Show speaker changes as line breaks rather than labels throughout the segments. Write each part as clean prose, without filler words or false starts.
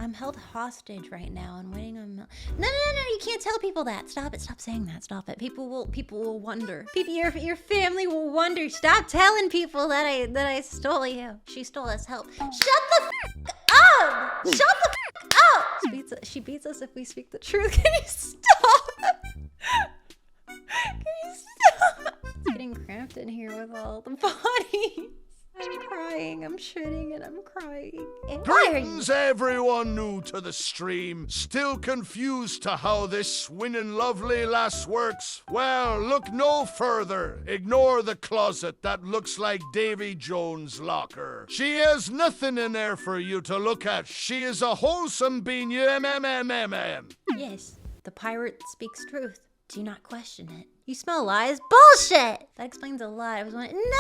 I'm held hostage right now and waiting on Mel. No, you can't tell people that. Stop it. Stop saying that. Stop it. People will wonder. Your family will wonder. Stop telling people that I stole you. She stole us. Help. Shut the up! Shut the up! She beats us if we speak the truth. Can you stop? Can you stop? It's getting cramped in here with all the bodies. I'm crying, I'm shitting, and I'm crying. And
Greetings, everyone new to the stream. Still confused to how this swinging lovely lass works? Well, look no further. Ignore the closet that looks like Davy Jones' locker. She has nothing in there for you to look at. She is a wholesome being.
Yes, the pirate speaks truth. Do not question it. You smell lies? Bullshit! That explains a lot. I was wondering. No!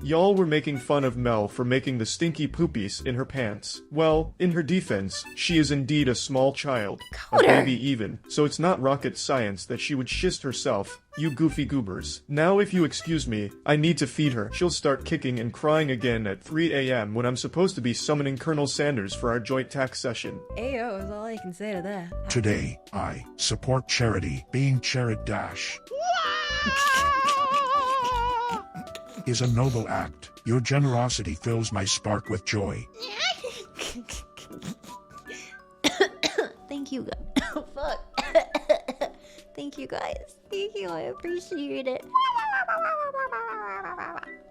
Y'all were making fun of Mel for making the stinky poopies in her pants. Well, in her defense, she is indeed a small child.
Coder.
A baby even. So it's not rocket science that she would shist herself. You goofy goobers. Now if you excuse me, I need to feed her. She'll start kicking and crying again at 3 a.m. when I'm supposed to be summoning Colonel Sanders for our joint tax session.
Ayo is all I can say to that.
Today, I support charity. Being Charit Dash is a noble act. Your generosity fills my spark with joy.
Thank you. Oh, fuck. Thank you guys. Thank you. I appreciate it.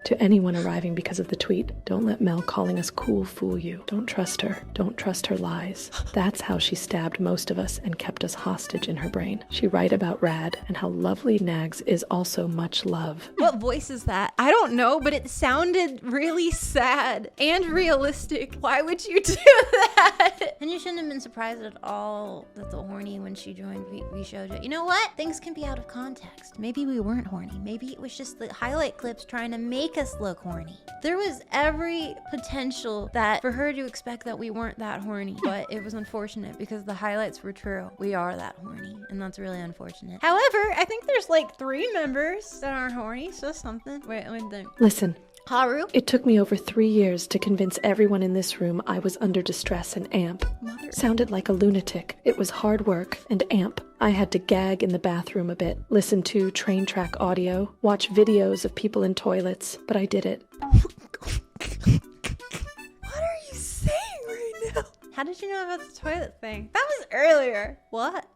To anyone arriving because of the tweet, don't let Mel calling us cool fool you. Don't trust her. Don't trust her lies. That's how she stabbed most of us and kept us hostage in her brain. She write about Rad and how lovely Nags is also much love.
What voice is that? I don't know, but it sounded really sad and realistic. Why would you do that? And you shouldn't have been surprised at all that the horny when she joined we showed you. You know what? Things can be out of context. Maybe we weren't horny. Maybe it was just the highlight clips trying to make us look horny. There was every potential that for her to expect that we weren't that horny, but it was unfortunate because the highlights were true. We are that horny, and that's really unfortunate. However, I think there's like 3 members that aren't horny, so something. Wait,
Listen.
Haru?
It took me over 3 years to convince everyone in this room I was under distress and amp.
Mother.
Sounded like a lunatic. It was hard work and amp. I had to gag in the bathroom a bit, listen to train track audio, watch videos of people in toilets, but I did it.
What are you saying right now? How did you know about the toilet thing? That was earlier. What?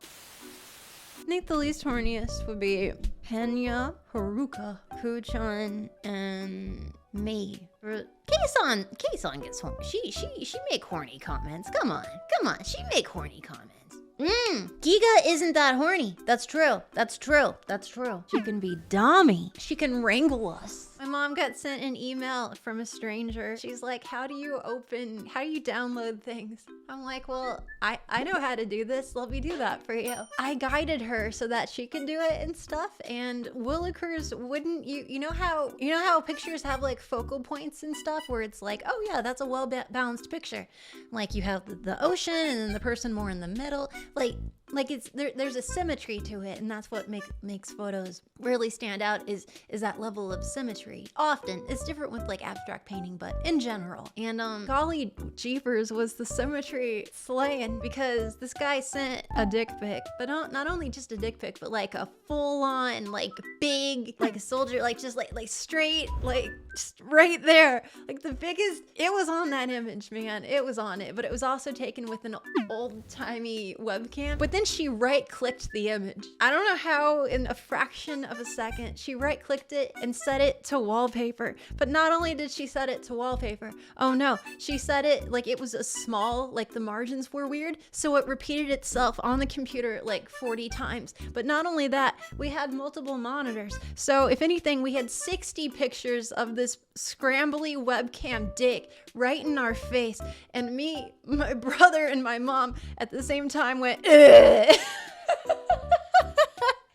I think the least horniest would be Penya, Haruka, Kuchan, and me. K-san gets horny. She make horny comments. Come on, she make horny comments. Giga isn't that horny. That's true. She can be dummy. She can wrangle us. My mom got sent an email from a stranger. She's like, how do you download things? I'm like, well, I know how to do this. Let me do that for you. I guided her so that she could do it and stuff. And Willikers wouldn't, you know how pictures have like focal points and stuff where it's like, oh yeah, that's a well-balanced picture. Like you have the ocean and then the person more in the middle. Like it's there's a symmetry to it, and that's what makes photos really stand out is that level of symmetry. Often it's different with like abstract painting, but in general. And golly jeepers was the symmetry slaying, because this guy sent a dick pic, but not only just a dick pic, but like a full-on like big like a soldier, like just like straight, like just right there, like the biggest. It was on that image, man. It was on it, but it was also taken with an old-timey webcam. But then she right-clicked the image. I don't know how in a fraction of a second she right-clicked it and set it to wallpaper. But not only did she set it to wallpaper, oh no, she set it like it was a small, like the margins were weird, so it repeated itself on the computer like 40 times. But not only that, we had multiple monitors. So if anything, we had 60 pictures of this scrambly webcam dick right in our face. And me, my brother, and my mom at the same time went, ugh.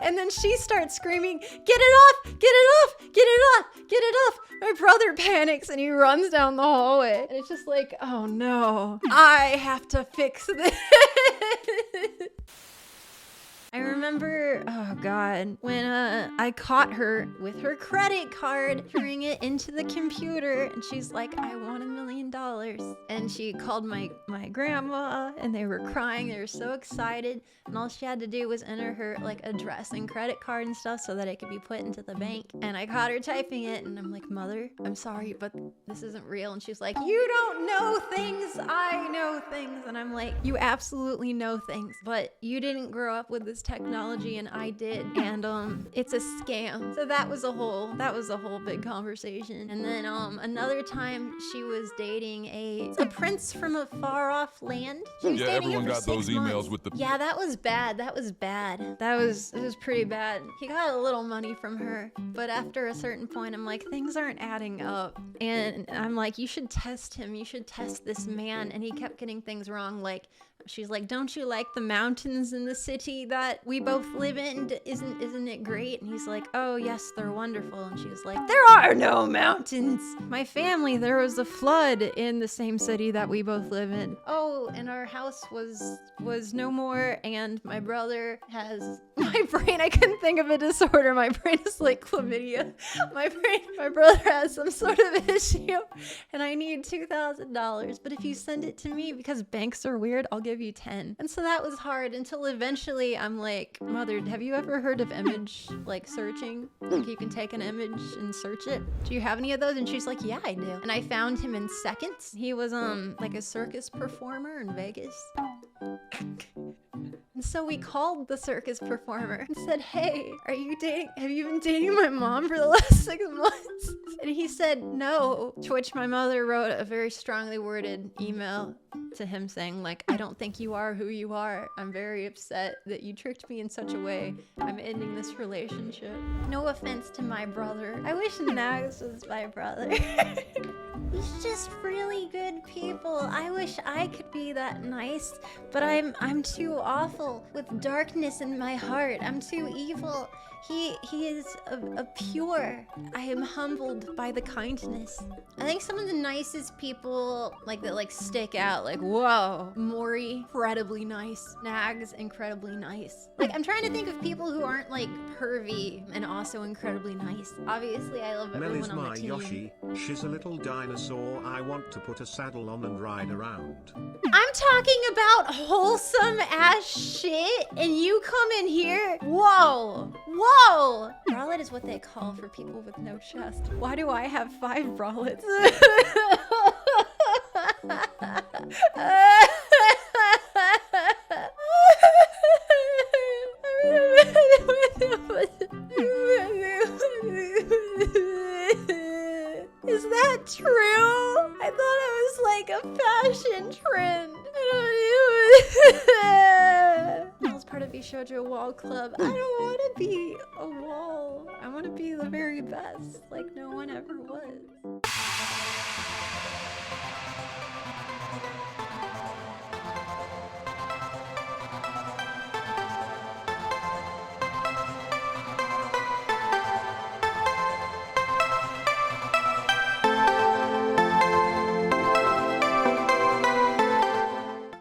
And then she starts screaming, get it off, get it off, get it off, get it off. My brother panics and he runs down the hallway. And it's just like, oh no, I have to fix this. I remember, oh God, when I caught her with her credit card, entering it into the computer, and she's like, I want $1 million. And she called my grandma, and they were crying. They were so excited. And all she had to do was enter her like address and credit card and stuff so that it could be put into the bank. And I caught her typing it, and I'm like, Mother, I'm sorry, but this isn't real. And she's like, you don't know things, I know things. And I'm like, you absolutely know things, but you didn't grow up with this technology and I did. And it's a scam. So that was a whole big conversation. And then another time she was dating a prince from a far off land. She was dating him
everyone
for
got those
6
emails
months.
with the
Yeah, that was bad. It was pretty bad. He got a little money from her, but after a certain point, I'm like, things aren't adding up. And I'm like, you should test him. You should test this man. And he kept getting things wrong. Like, she's like, don't you like the mountains in the city that we both live in? Isn't it great? And he's like, oh yes, they're wonderful. And she was like, there are no mountains. My family, there was a flood in the same city that we both live in. Oh, and our house was no more. And my brother has my brain. I couldn't think of a disorder. My brain is like chlamydia. My brother has some sort of issue, and I need $2,000. But if you send it to me, because banks are weird, I'll give you 10. And so that was hard until eventually I'm like, Mother, have you ever heard of image like searching? Like you can take an image and search it. Do you have any of those? And she's like, yeah, I do. And I found him in seconds. He was like a circus performer in Vegas. And so we called the circus performer and said, hey, have you been dating my mom for the last 6 months? And he said, no, to which my mother wrote a very strongly worded email to him saying, like, I don't think you are who you are. I'm very upset that you tricked me in such a way. I'm ending this relationship. No offense to my brother. I wish Nags was my brother. He's just really good people. I wish I could be that nice, but I'm too awful with darkness in my heart. I'm too evil. He is a pure. I am humbled by the kindness. I think some of the nicest people that stick out, like, whoa, Maury, incredibly nice. Nags, incredibly nice. Like, I'm trying to think of people who aren't like pervy and also incredibly nice. Obviously, I love everyone
Mel is
on the
my
team.
Yoshi. She's a little dinosaur I want to put a saddle on and ride around.
I'm talking about wholesome ass shit, and you come in here? Whoa! Whoa! Bralette is what they call for people with no chest. Why do I have 5 bralettes? Is that true? I thought it was like a fashion trend. I was part of Bishoujo Wall Club. I don't want to be a wall. I want to be the very best, like no one ever was.